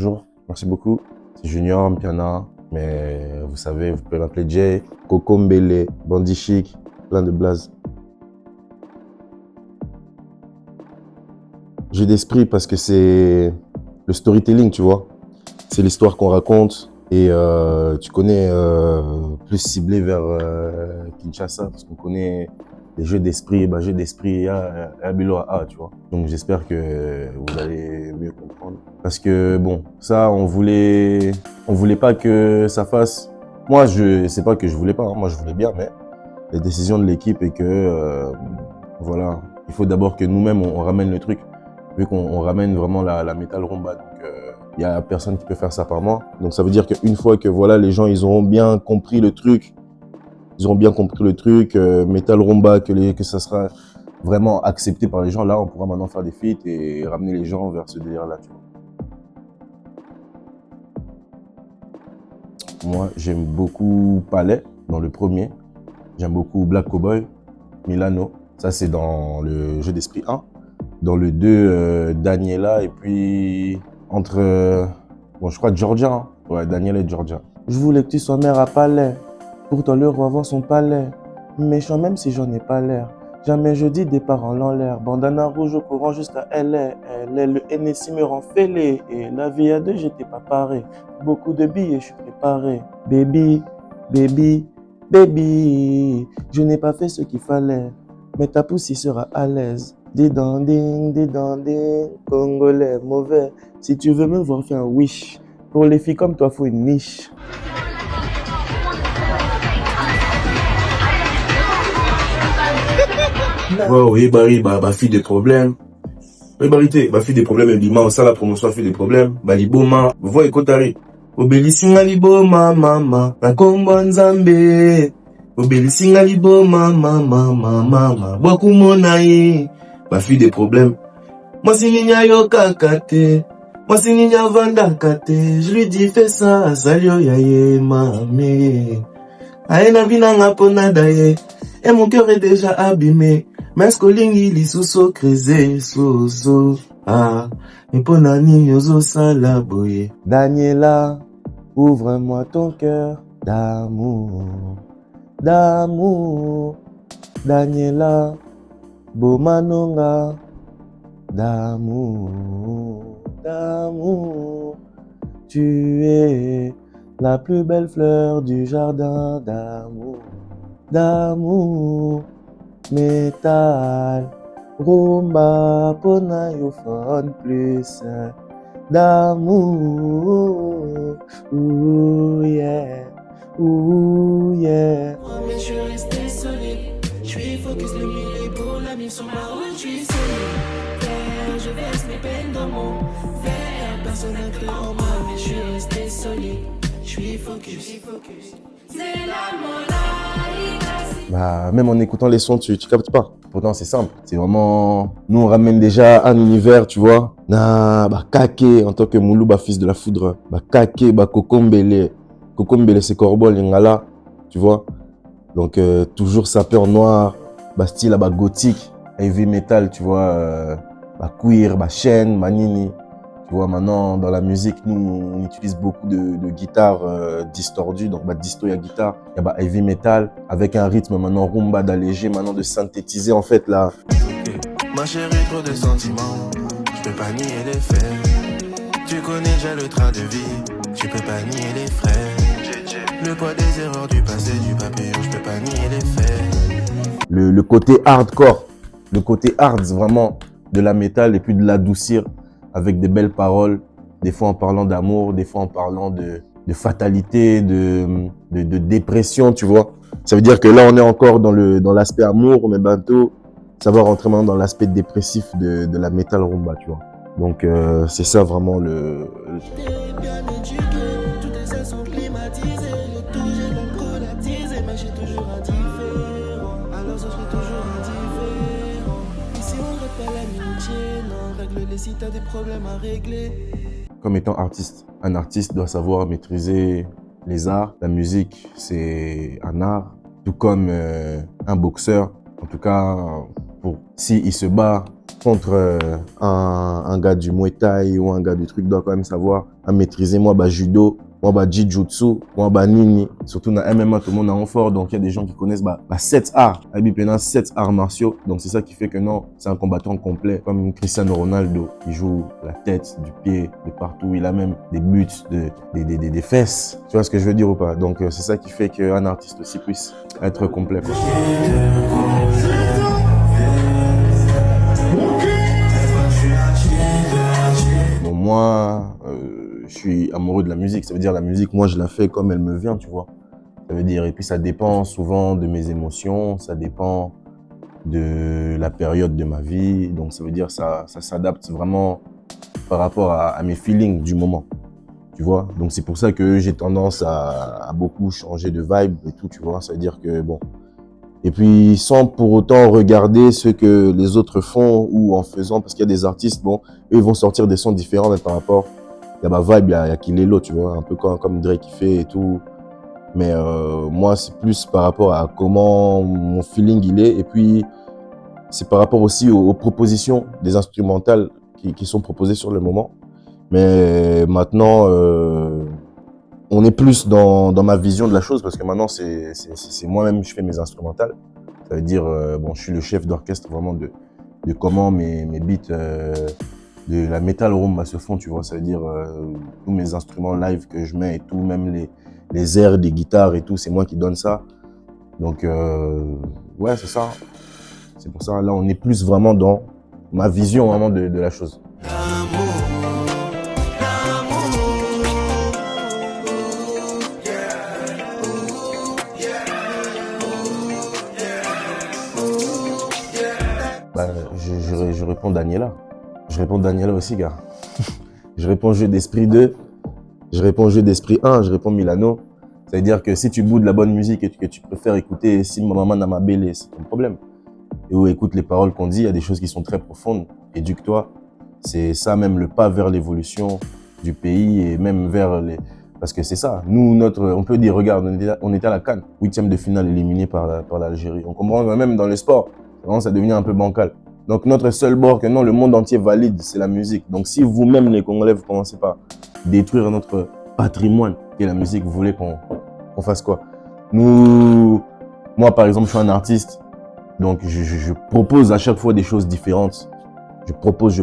bonjour, merci beaucoup. C'est Junior Mpiana, mais vous savez, vous pouvez m'appeler Jay, Coco Mbele, Bandit Chic, plein de blazes. Jeu d'esprit parce que c'est le storytelling, tu vois. C'est l'histoire qu'on raconte et tu connais plus ciblé vers Kinshasa parce qu'on connaît les jeux d'esprit, jeux d'esprit, A, tu vois. Donc j'espère que vous allez mieux comprendre. Parce que bon, ça, on voulait pas que ça fasse. Moi, c'est pas que je voulais pas, hein. Moi je voulais bien, mais la décision de l'équipe est que voilà, il faut d'abord que nous-mêmes on ramène le truc, vu qu'on ramène vraiment la metal rumba. Donc il y a personne qui peut faire ça par moi. Donc ça veut dire qu'une fois que voilà, les gens ils auront bien compris le truc, metal rumba, que ça sera vraiment accepté par les gens, là on pourra maintenant faire des feats et ramener les gens vers ce délire-là, tu vois. Moi j'aime beaucoup Palais dans le premier, j'aime beaucoup Black Cowboy, Milano, ça c'est dans le jeu d'esprit 1. Dans le 2, Daniela et puis entre, bon je crois Georgia, hein. Ouais, Daniela et Georgia. Je voulais que tu sois mère à Palais, pour toi le roi voir son palais. Méchant même si j'en ai pas l'air. Jamais je dis des paroles en l'air. Bandana rouge au courant jusqu'à LA. Le NSI me rend fêlé. Et la vie à deux, j'étais pas paré. Beaucoup de billets, je suis préparé. Baby, baby, baby. Je n'ai pas fait ce qu'il fallait. Mais ta poussée sera à l'aise. Des danding, Congolais mauvais. Si tu veux me voir, fais un wish. Pour les filles comme toi, faut une niche. Wow, Ebari, fille des problèmes. Ebarité, fille des problèmes, Ebima, on sait la promotion, fille des problèmes. Liboma, vous voyez, Kotari. Obelisinga liboma, mama, na kombo nzambe. Obelisinga liboma, mama, bokumona ye. Fille des problèmes. Moi, si ninya yo kakate. Moi, si ninya vanda kate. Je lui dis, fais ça, salio yaye, mamé. Aena vinanga ponada ye. Et mon cœur est déjà abîmé. Mais skolingi li soso kreze soso. Ah, mais ponani yozo salaboye. Daniela, ouvre-moi ton cœur d'amour, d'amour. Daniela, Bomanonga, d'amour, d'amour. Tu es la plus belle fleur du jardin d'amour, d'amour. Metal, rumba, ponayophone plus d'amour. Ouh yeah, ouh yeah. Mais je suis resté solide. Je suis focus le mille pour la mise sur ma route. Je suis solide. Je verse mes peines dans mon verre. Personne n'a cru en moi, mais je suis resté solide. Je suis focus. C'est l'amour. Même en écoutant les sons, tu captes pas. Pourtant, c'est simple. C'est vraiment... Nous, on ramène déjà un univers, tu vois. Kake, en tant que Moulou, fils de la foudre. Kake, Coco Mbele. Coco Mbele, c'est Corbeau, Lingala, tu vois. Donc, toujours sapé en noir. Style, gothique, heavy metal, tu vois. Queer, chaîne, manini. Tu vois, maintenant, dans la musique, nous, on utilise beaucoup de guitares distordues. Donc, disto, il y a guitare. Il y a heavy metal avec un rythme maintenant rumba d'alléger, maintenant de synthétiser, en fait, là. Ma chérie, trop de sentiments. Je peux pas nier les faits. Tu connais déjà le train de vie. Tu peux pas nier les frais. Le poids des erreurs du passé, du papillon. Je peux pas nier les faits. Le côté hardcore. Le côté hard, vraiment, de la métal et puis de l'adoucir avec des belles paroles, des fois en parlant d'amour, des fois en parlant de fatalité, de dépression, tu vois. Ça veut dire que là, on est encore dans l'aspect amour, mais bientôt, ça va rentrer maintenant dans l'aspect dépressif de la metal rumba, tu vois. Donc, c'est ça vraiment le Si t'as des problèmes à régler. Comme étant artiste, un artiste doit savoir maîtriser les arts. La musique, c'est un art, tout comme un boxeur. En tout cas, pour s'il se bat contre un gars du Muay Thai ou un gars du truc, doit quand même savoir à maîtriser moi judo, moi jiu-jitsu, moi nini. Surtout dans MMA, tout le monde est en fort, donc il y a des gens qui connaissent 7 arts. Abi Pena, 7 arts martiaux. Donc c'est ça qui fait que non, c'est un combattant complet, comme Cristiano Ronaldo, qui joue la tête, du pied, de partout. Il a même des buts, des fesses. Tu vois ce que je veux dire ou pas? Donc c'est ça qui fait qu'un artiste aussi puisse être complet, quoi. Bon, moi, je suis amoureux de la musique. Ça veut dire la musique, moi, je la fais comme elle me vient, tu vois. Ça veut dire, et puis ça dépend souvent de mes émotions, ça dépend de la période de ma vie. Donc ça veut dire ça s'adapte vraiment par rapport à mes feelings du moment, tu vois. Donc c'est pour ça que j'ai tendance à beaucoup changer de vibe et tout, tu vois. Ça veut dire que bon. Et puis sans pour autant regarder ce que les autres font ou en faisant, parce qu'il y a des artistes, bon, eux ils vont sortir des sons différents, mais par rapport, il y a ma vibe, il y a Kilelo, tu vois, un peu comme Drake qui fait et tout. Mais moi, c'est plus par rapport à comment mon feeling il est. Et puis, c'est par rapport aussi aux propositions des instrumentales qui sont proposées sur le moment. Mais maintenant, on est plus dans ma vision de la chose parce que maintenant, c'est moi-même, je fais mes instrumentales. Ça veut dire, bon, je suis le chef d'orchestre vraiment de comment mes beats de la metal rumba se font, tu vois. Ça veut dire, tous mes instruments live que je mets et tout, même les airs des guitares et tout, c'est moi qui donne ça. Donc, ouais, c'est ça. C'est pour ça, là, on est plus vraiment dans ma vision vraiment de la chose. Je réponds Daniela. Je réponds Daniela aussi, gars. Je réponds Jeu d'Esprit 2. Je réponds Jeu d'Esprit 1. Je réponds Milano. Ça veut dire que si tu boudes la bonne musique et que tu préfères écouter Si ma maman n'a ma belle, c'est ton problème. Et où écoute les paroles qu'on dit, il y a des choses qui sont très profondes. Éduque-toi. C'est ça même le pas vers l'évolution du pays et même vers les... Parce que c'est ça. Nous, on peut dire, regarde, on était à la CAN, 8e de finale éliminé par l'Algérie. On comprend même dans le sport, vraiment, ça devient un peu bancal. Donc notre seul bord que non, le monde entier valide, c'est la musique. Donc si vous-même, les Congolais, vous commencez par détruire notre patrimoine, qui est la musique, vous voulez qu'on fasse quoi? Moi par exemple, je suis un artiste, donc je propose à chaque fois des choses différentes. Je propose.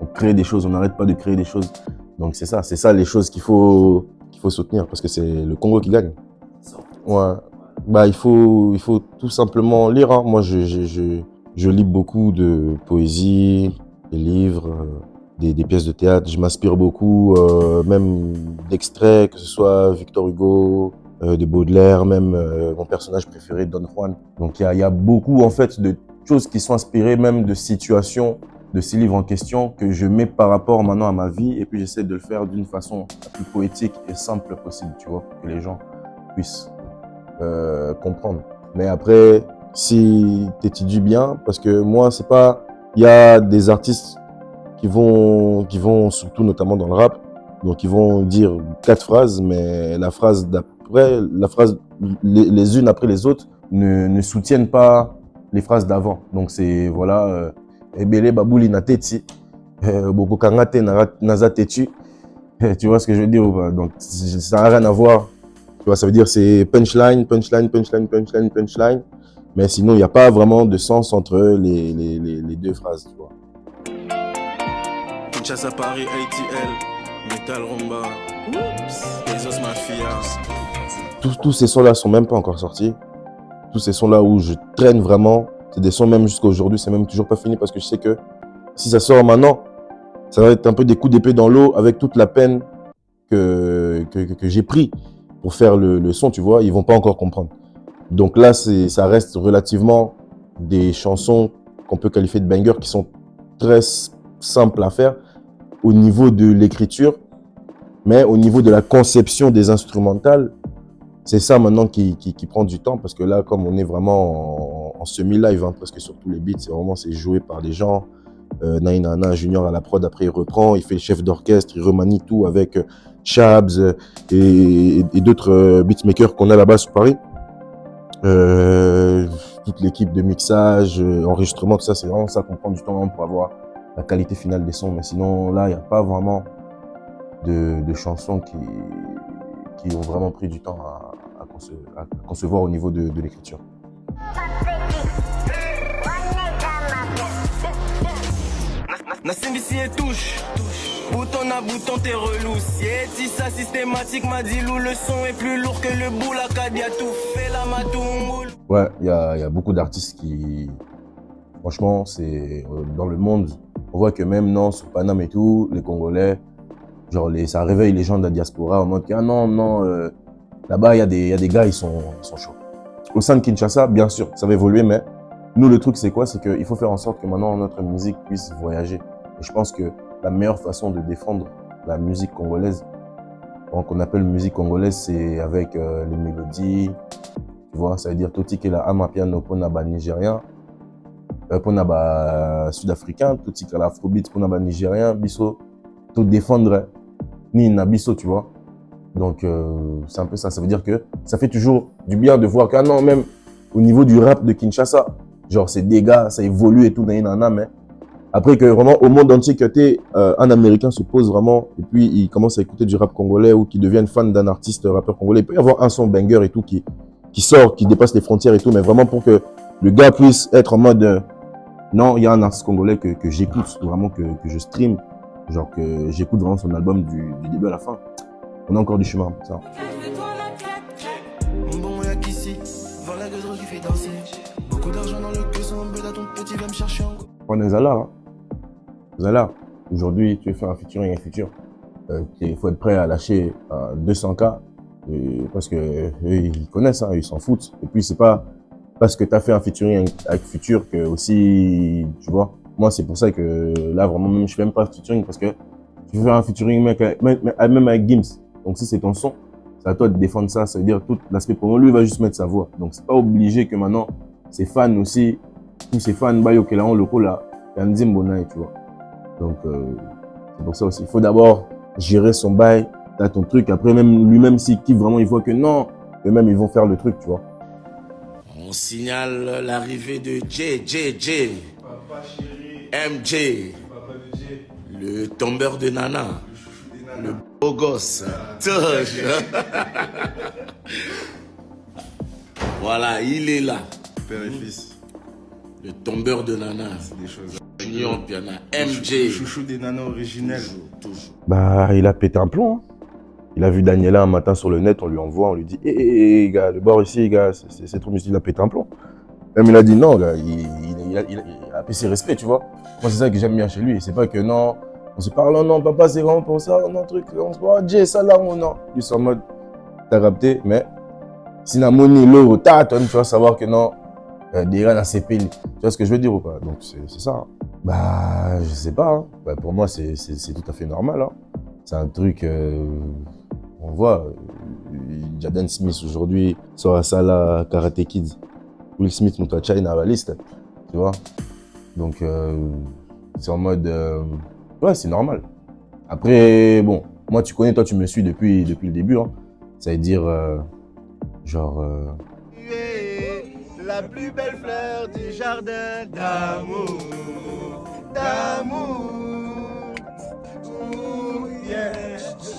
On crée des choses, on n'arrête pas de créer des choses. Donc c'est ça les choses qu'il faut soutenir parce que c'est le Congo qui gagne. Ouais. Il faut tout simplement lire, hein. Moi, je lis beaucoup de poésie, des livres, des pièces de théâtre. Je m'inspire beaucoup, même d'extraits, que ce soit Victor Hugo, de Baudelaire, même mon personnage préféré, Don Juan. Donc, il y a beaucoup, en fait, de choses qui sont inspirées même de situations de ces livres en question que je mets par rapport maintenant à ma vie et puis j'essaie de le faire d'une façon la plus poétique et simple possible, tu vois, que les gens puissent comprendre. Mais après, si tu étudies bien, parce que moi, c'est pas... Il y a des artistes qui vont, surtout notamment dans le rap, donc ils vont dire 4 phrases, mais la phrase d'après, les unes après les autres, ne soutiennent pas les phrases d'avant. Donc c'est, voilà, Ebele Babouli na teti, Boko Kangate naza tetu. Tu vois ce que je veux dire ou pas? Donc ça n'a rien à voir. Tu vois, ça veut dire c'est punchline. Mais sinon, il n'y a pas vraiment de sens entre les deux phrases, tu vois. Kinshasa, Paris, ATL, Metal Rumba, Bezos Mafia. Tous ces sons-là sont même pas encore sortis. Tous ces sons-là où je traîne vraiment, c'est des sons même jusqu'à aujourd'hui, c'est même toujours pas fini parce que je sais que si ça sort maintenant, ça va être un peu des coups d'épée dans l'eau avec toute la peine que j'ai pris pour faire le son, tu vois, ils vont pas encore comprendre. Donc là, ça reste relativement des chansons qu'on peut qualifier de bangers qui sont très simples à faire au niveau de l'écriture, mais au niveau de la conception des instrumentales, c'est ça maintenant qui prend du temps parce que là, comme on est vraiment en semi-live, hein, presque sur tous les beats, c'est joué par des gens. Nainana Junior à la prod, après il reprend, il fait le chef d'orchestre, il remanie tout avec Chabs et d'autres beatmakers qu'on a là-bas sur Paris. toute l'équipe de mixage, enregistrement, tout ça, c'est vraiment ça qu'on prend du temps pour avoir la qualité finale des sons. Mais sinon, là, il n'y a pas vraiment de chansons qui ont vraiment pris du temps à concevoir au niveau de l'écriture. Nassim si et touche. Bouton à bouton, t'es relou. Si ça systématique, m'a dit Lou, le son est plus lourd que le boule à Kadia, tout fait la matou. Ouais, il y a beaucoup d'artistes qui, franchement, c'est dans le monde, on voit que même non, sur Paname et tout, les Congolais, genre ça réveille les gens de la diaspora en mode que ah non, là-bas il y a des gars, ils sont chauds. Au sein de Kinshasa, bien sûr, ça va évoluer, mais nous le truc c'est quoi? C'est qu'il faut faire en sorte que maintenant notre musique puisse voyager. Et je pense que la meilleure façon de défendre la musique congolaise, qu'on appelle musique congolaise, c'est avec les mélodies, tu vois, ça veut dire Toti que la ama piano pour naba nigérien, pour naba sud-africain, Toti que la afrobeat pour naba nigérien, biso, tout défendre ni nabiso, tu vois. Donc c'est un peu ça, ça veut dire que ça fait toujours du bien de voir qu'à non, même au niveau du rap de Kinshasa, genre c'est des gars, ça évolue et tout, mais après que vraiment au monde entier que un Américain se pose vraiment et puis il commence à écouter du rap congolais ou qui devienne fan d'un artiste rappeur congolais, il peut y avoir un son banger et tout qui sort, qui dépasse les frontières et tout, mais vraiment pour que le gars puisse être en mode non, il y a un artiste congolais que j'écoute, vraiment que je stream, genre que j'écoute vraiment son album du début à la fin. On a encore du chemin pour ça. Bon, y'a qu'ici, voilà le drogue qui fait danser. Beaucoup d'argent dans le caisson, mais là ton petit va me chercher encore. On est Zala, hein. Zala, aujourd'hui, tu veux faire un featuring, il faut être prêt à lâcher 200K parce que eux, ils connaissent, hein, ils s'en foutent. Et puis, c'est pas parce que tu as fait un featuring avec Future que aussi, tu vois. Moi, c'est pour ça que là, vraiment, même, je fais même pas featuring parce que tu veux faire un featuring même avec Gims. Donc, si c'est ton son, c'est à toi de défendre ça. Ça veut dire tout l'aspect promo. Lui, il va juste mettre sa voix. Donc, c'est pas obligé que maintenant, ses fans aussi, tous ces fans, bah, ok, là, on le coup, là, il y a un Bonai, tu vois. Donc, c'est pour ça aussi. Il faut d'abord gérer son bail, t'as ton truc. Après, même lui-même, s'il kiffe vraiment, il voit que non, eux-mêmes, ils vont faire le truc, tu vois. On signale l'arrivée de JJJ. Papa chéri, MJ. papa de J, Le tombeur de Nana. le chouchou des nanas. Le beau gosse. Touche. Voilà, il est là. Père et fils, Le tombeur de Nana. c'est des choses. Junior Piana. Le MJ. chouchou des nanas originelles. Toujours. Bah, il a pété un plomb, hein. Il a vu Daniela un matin sur le net, on lui envoie, on lui dit hé, gars, le bord ici, gars, c'est trop musique, il a pété un plomb. Même il a dit non, gars, il a payé ses respects, tu vois. Moi, c'est ça que j'aime bien chez lui. C'est pas que non, on se parle, non, papa, c'est vraiment pour ça, non, truc, on se parle, Jay, ça là, ou non. Lui, c'est en mode, t'as capté, mais si la monnaie, l'eau, tu vas savoir que non, des gars, c'est payé. Tu vois ce que je veux dire ou pas? Donc, c'est ça. Hein. Bah, je sais pas. Hein. Bah, pour moi, c'est tout à fait normal. Hein. C'est un truc. On voit, Jaden Smith aujourd'hui sort à ça là, Karate Kids. Will Smith monte à China à la liste, tu vois. Donc, c'est en mode, ouais, c'est normal. Après, bon, moi, tu connais, toi, tu me suis depuis le début, hein. Ça veut dire, genre... Tu es la plus belle fleur du jardin d'amour. D'amour. Ooh, yeah.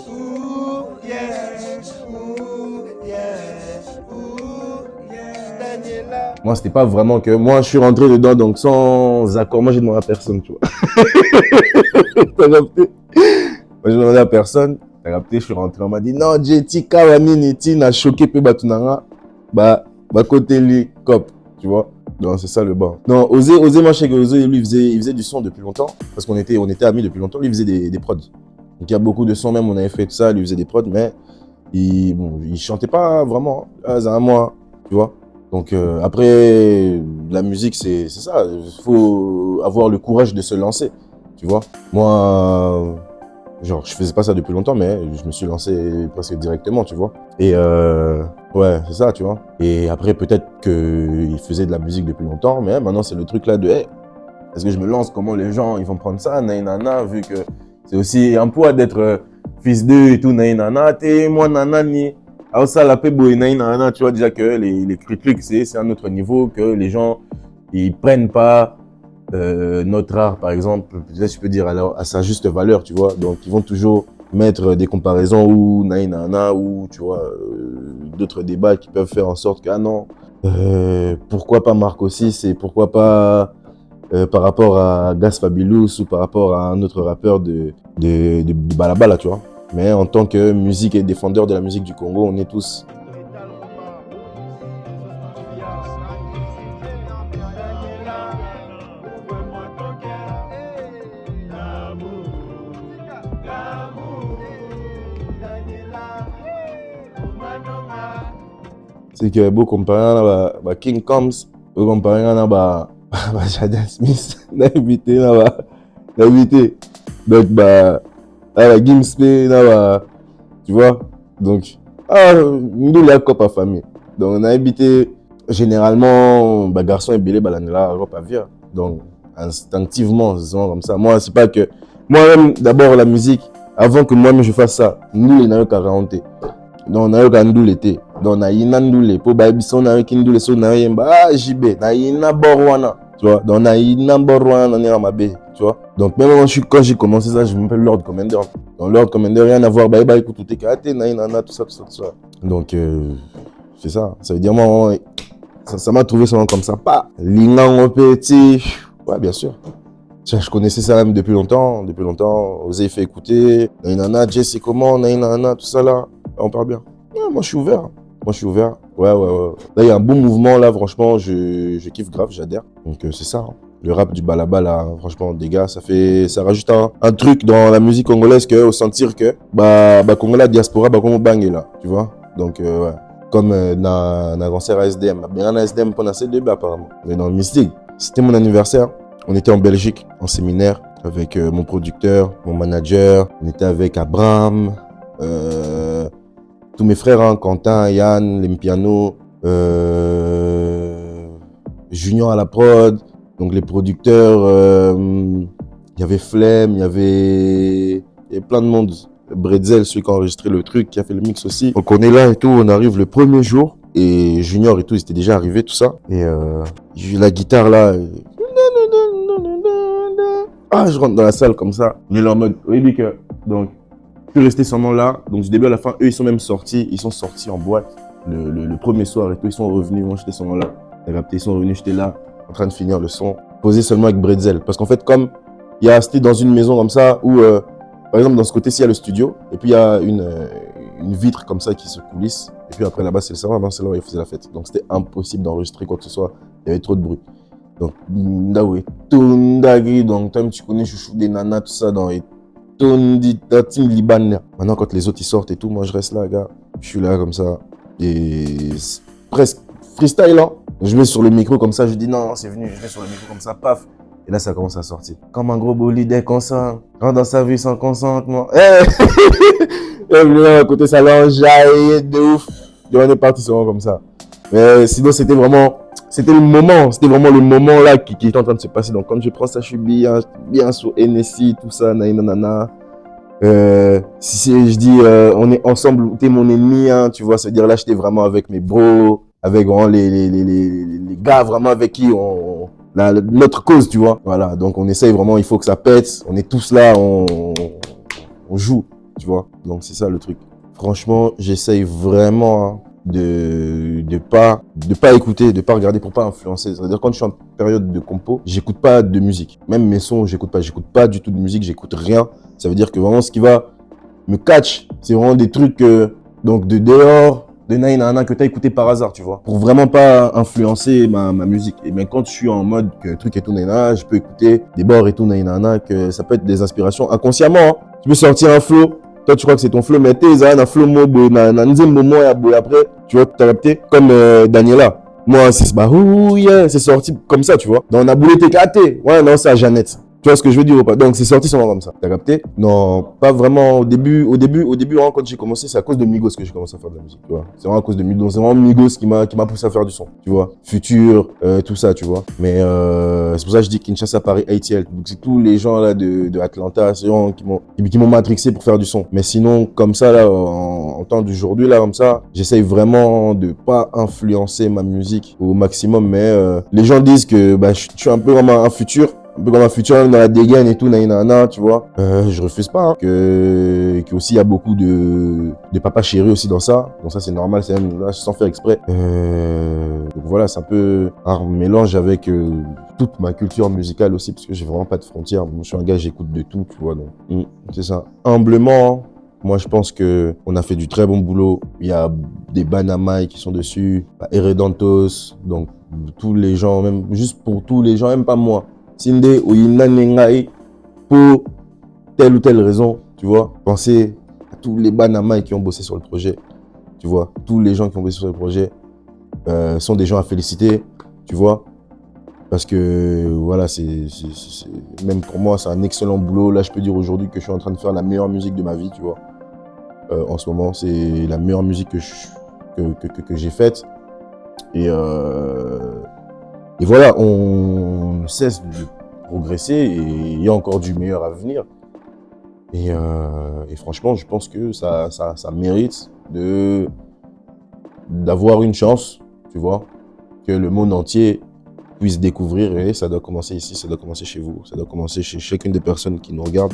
Ooh, yeah. Ooh, yeah. Ooh, yeah. Daniela. Moi, c'était pas vraiment que... Moi, je suis rentré dedans, donc sans accord. Moi, j'ai demandé à personne, tu vois. T'as capté? Moi, j'ai demandé à personne. T'as capté? Je suis rentré. On m'a dit, non, JT, Kawani, n'a choqué, pe batunanga. Bah, côté lui, cop, tu vois. Non, c'est ça le bas. Non, Osé, moi, je sais que Osé, lui, il faisait du son depuis longtemps. Parce qu'on était amis depuis longtemps. Lui, il faisait des prods. Donc, il y a beaucoup de sons, même, on avait fait tout ça. Lui, il faisait des prods, mais il chantait pas vraiment. C'est un mois, tu vois. Donc, après, la musique, c'est ça. Il faut avoir le courage de se lancer, tu vois. Moi, genre, je faisais pas ça depuis longtemps, mais je me suis lancé presque directement, tu vois. Et ouais, c'est ça, tu vois. Et après, peut-être qu'il faisait de la musique depuis longtemps, mais maintenant, c'est le truc là de, hey, est-ce que je me lance? Comment les gens, ils vont prendre ça? Naïnana, vu que c'est aussi un poids d'être fils d'eux et tout, naïnana, t'es moi, nanani. Alors ça, la paix, tu vois déjà que les critiques, c'est un autre niveau, que les gens, ils prennent pas notre art, par exemple, peut-être je peux dire alors, à sa juste valeur, tu vois. Donc, ils vont toujours mettre des comparaisons ou ou tu vois, d'autres débats qui peuvent faire en sorte que, ah non, pourquoi pas Marco 6 et pourquoi pas par rapport à Gas Fabulous ou par rapport à un autre rappeur de Balabala, tu vois. Mais en tant que musique et défendeur de la musique du Congo, on est tous. C'est que beau comparer à King Combs, beau comparer à Jaden Smith, d'invité d'invité. Donc la Gimspe, tu vois. Donc nous la coupe à famille. Donc on a habité généralement garçon et belé balanela robe à via. Donc instinctivement, c'est comme ça. Moi c'est pas que moi-même d'abord la musique avant que moi-même je fasse ça. Nous les n'avons qu'à raconter. Donc on a eu Gandoul été. Donc on a eu Nandoulé. Pour Baïbison, on a eu Kindoulé. On a eu JB. On a eu Naborwana. Tu vois. Donc on a eu Naborwana. On est à Mabé. Tu vois. Donc même quand j'ai commencé ça, je m'appelle Lord Commander. Donc Lord Commander, rien à voir. Bah écoute, tout est karaté. Tout ça. Donc c'est ça. Ça veut dire moi, ça m'a trouvé seulement comme ça. Pas. Lingang au petit. Ouais, bien sûr. Je connaissais ça même depuis longtemps. Vous avez fait écouter. Nainana, Jesse, comment, Nainana, tout ça là. On parle bien. Ouais, moi, je suis ouvert. Ouais. Là, il y a un bon mouvement, là, franchement, je kiffe grave, j'adhère. Donc, c'est ça. Hein. Le rap du balaba, là, franchement, des gars, ça rajoute un truc dans la musique congolaise que, au sentir que, Congolais diaspora, comme au bang là, tu vois. Donc, ouais. Comme dans un concert à SDM. Bien, à SDM, pendant ces deux, apparemment. Mais dans le mystique, c'était mon anniversaire. On était en Belgique, en séminaire, avec mon producteur, mon manager. On était avec Abraham, tous mes frères, hein, Quentin, Yann, Lempiano, Junior à la prod, donc les producteurs, il y avait Flemme, il y avait plein de monde. Bretzel, celui qui a enregistré le truc, qui a fait le mix aussi. Donc on est là et tout, on arrive le premier jour, et Junior et tout, ils étaient déjà arrivés, tout ça. Et la guitare là, je rentre dans la salle comme ça, on est là en mode, oui, que donc, je suis resté seulement là, donc du début à la fin, eux ils sont même sortis, en boîte le premier soir et tout, ils sont revenus, moi j'étais seulement là, ils sont revenus, j'étais là, en train de finir le son, posé seulement avec Bretzel, parce qu'en fait comme, c'était dans une maison comme ça, où par exemple dans ce côté-ci il y a le studio, et puis il y a une vitre comme ça qui se coulisse, et puis après là-bas c'est le salon, c'est là où ils faisaient la fête, donc c'était impossible d'enregistrer quoi que ce soit, il y avait trop de bruit. Donc, donc, toi, tu connais Chouchou des nanas, tout ça, dans les Liban. Maintenant, quand les autres ils sortent et tout, moi je reste là, gars. Je suis là comme ça. Et presque freestyle, hein. Je mets sur le micro comme ça, je dis non, c'est venu, je mets sur le micro comme ça, paf. Et là, ça commence à sortir. Comme un gros bolide consent, rentre dans sa vie sans consentement. À côté, ça l'enjaille de ouf. Et on est parti souvent comme ça. Mais sinon, c'était vraiment le moment là qui était en train de se passer. Donc quand je prends ça, je suis bien sur NSI, tout ça, nanana. Si je dis on est ensemble, t'es mon ennemi, hein, tu vois, ça veut dire là j'étais vraiment avec mes bros, avec vraiment les gars vraiment avec qui notre cause, tu vois. Voilà, donc on essaye vraiment, il faut que ça pète, on est tous là, on joue, tu vois. Donc c'est ça le truc. Franchement, j'essaye vraiment, hein, de pas écouter, de pas regarder pour pas influencer. C'est-à-dire quand je suis en période de compo, j'écoute pas de musique. Même mes sons, j'écoute pas du tout de musique, j'écoute rien. Ça veut dire que vraiment ce qui va me catch, c'est vraiment des trucs donc de dehors, de naïnana que t'as écouté par hasard, tu vois. Pour vraiment pas influencer ma musique. Et bien quand je suis en mode que truc et tout naïnana, je peux écouter des bords et tout naïnana, que ça peut être des inspirations inconsciemment, hein. Tu peux sortir un flow. Toi, tu crois que c'est ton flow, mais t'es un flow mobo, après, tu vois, t'as capté, comme Daniela. Moi, c'est sorti comme ça, tu vois. Donc, on a boulé tes KT. Ouais, non, c'est à Jeannette. Tu vois ce que je veux dire ou pas? Donc c'est sorti seulement comme ça. T'as capté? Non, pas vraiment au début, vraiment, quand j'ai commencé, c'est à cause de Migos que j'ai commencé à faire de la musique, tu vois. C'est vraiment à cause de Migos, c'est vraiment Migos qui m'a poussé à faire du son, tu vois. Futur, tout ça, tu vois. Mais c'est pour ça que je dis Kinshasa, Paris, ATL. Donc c'est tous les gens là de Atlanta, c'est gens qui m'ont matrixé pour faire du son. Mais sinon, comme ça là, en temps d'aujourd'hui là, comme ça, j'essaye vraiment de pas influencer ma musique au maximum. Mais les gens disent que bah, je suis un peu comme un futur. Un peu comme un futur dans la dégaine et tout, nanana, tu vois. Je refuse pas, hein, que aussi il y a beaucoup de papa chéri aussi dans ça. Donc ça c'est normal, c'est même là, sans faire exprès. Donc voilà, c'est un peu un mélange avec toute ma culture musicale aussi, parce que j'ai vraiment pas de frontières. Moi, je suis un gars, j'écoute de tout, tu vois. Donc c'est ça. Humblement, moi je pense que on a fait du très bon boulot. Il y a des Banamai qui sont dessus, Eredantos, donc tous les gens, même juste pour tous les gens, même pas moi. Sinde ou Nengai pour telle ou telle raison, tu vois. Pensez à tous les Banamai qui ont bossé sur le projet, tu vois. Tous les gens qui ont bossé sur le projet sont des gens à féliciter, tu vois. Parce que voilà, même pour moi, c'est un excellent boulot. Là, je peux dire aujourd'hui que je suis en train de faire la meilleure musique de ma vie, tu vois. En ce moment, c'est la meilleure musique que j'ai faite. Et voilà, on ne cesse de progresser et il y a encore du meilleur à venir. Et franchement, je pense que ça mérite d'avoir une chance, tu vois, que le monde entier puisse découvrir. Et ça doit commencer ici, ça doit commencer chez vous, ça doit commencer chez chacune des personnes qui nous regardent,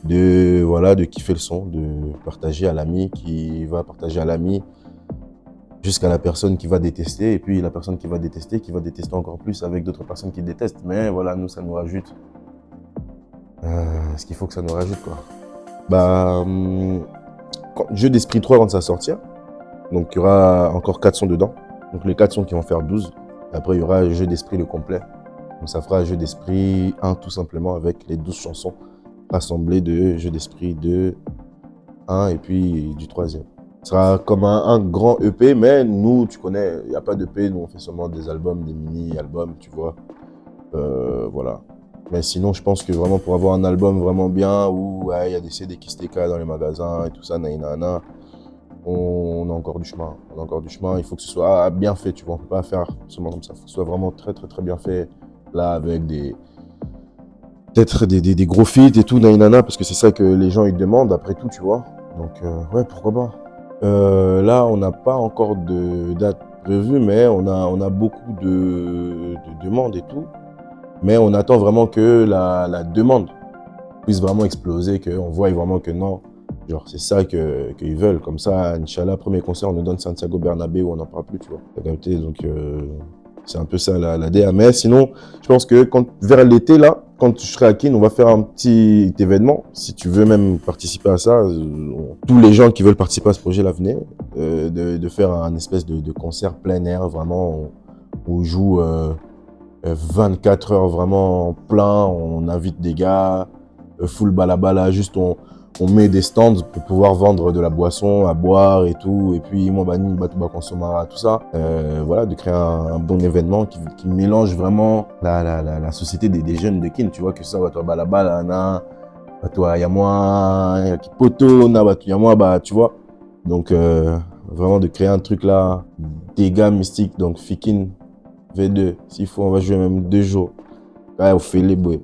de kiffer le son, de partager à l'ami qui va partager à l'ami, jusqu'à la personne qui va détester, et puis la personne qui va détester encore plus avec d'autres personnes qui détestent. Mais voilà, nous, ça nous rajoute ce qu'il faut que ça nous rajoute, quoi. Bah, Jeu d'Esprit 3, quand ça sortira, donc il y aura encore 4 sons dedans. Donc les 4 sons qui vont faire 12. Après, il y aura Jeu d'Esprit le complet. Donc ça fera Jeu d'Esprit 1 tout simplement avec les 12 chansons rassemblées de Jeu d'Esprit 2, 1 et puis du 3e. Ce sera comme un grand EP, mais nous, tu connais, il n'y a pas d'EP, nous on fait seulement des albums, des mini-albums, tu vois. Voilà. Mais sinon, je pense que vraiment pour avoir un album vraiment bien, où il y a des CD qui se décalent dans les magasins et tout ça, naïnana, on a encore du chemin. On a encore du chemin, il faut que ce soit bien fait, tu vois. On ne peut pas faire seulement comme ça, il faut que ce soit vraiment très très très bien fait, là, avec peut-être des gros feats et tout, naïnana, parce que c'est ça que les gens ils demandent après tout, tu vois. Donc, ouais, pourquoi pas. Là, on n'a pas encore de date prévue, mais on a beaucoup de demandes et tout. Mais on attend vraiment que la demande puisse vraiment exploser, qu'on voit vraiment que non, genre c'est ça qu'ils veulent. Comme ça, Inch'Allah, premier concert, on nous donne Santiago Bernabéu, on n'en parle plus, tu vois. Donc, c'est un peu ça la DA. Mais sinon, je pense que vers l'été, là, quand je serai à Kin, on va faire un petit événement. Si tu veux même participer à ça, tous les gens qui veulent participer à ce projet, là, venez, de faire un espèce de concert plein air, vraiment, on joue 24 heures vraiment plein, on invite des gars, full balabala, juste on met des stands pour pouvoir vendre de la boisson à boire et tout, et puis moi, Bani, Batouba Consomara, tout ça. Voilà, de créer un bon événement qui mélange vraiment la société des jeunes de Kin, tu vois, que ça, Batouba balabala, na, Batouba Yamwa, Poto, na, Batouba Yamwa, bah, tu vois. Donc, vraiment de créer un truc là, des gars mystiques, donc Fikin, V2, s'il faut, on va jouer même 2 jours. Ouais, on fait les boys.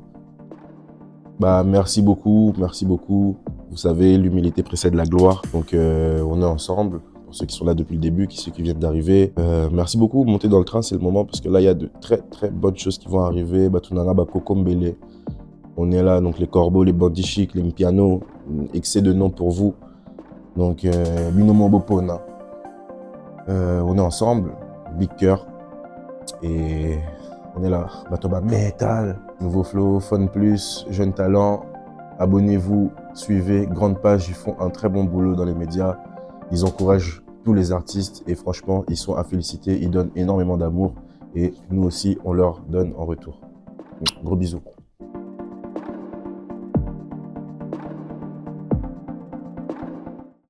Bah, merci beaucoup, merci beaucoup. Vous savez, l'humilité précède la gloire. Donc, on est ensemble. Pour ceux qui sont là depuis le début, ceux qui viennent d'arriver. Merci beaucoup. Montez dans le train, c'est le moment. Parce que là, il y a de très, très bonnes choses qui vont arriver. Batunanga, Bakokombele. On est là, donc les corbeaux, les bandits chics, les pianos. Excès de noms pour vous. Donc, Binomo Bopona. On est ensemble. Big cœur. Et on est là, Batoba Metal, nouveau flow, Fun Plus, Jeunes Talents. Abonnez-vous, suivez, grande page, ils font un très bon boulot dans les médias. Ils encouragent tous les artistes et franchement, ils sont à féliciter, ils donnent énormément d'amour et nous aussi, on leur donne en retour. Gros bisous.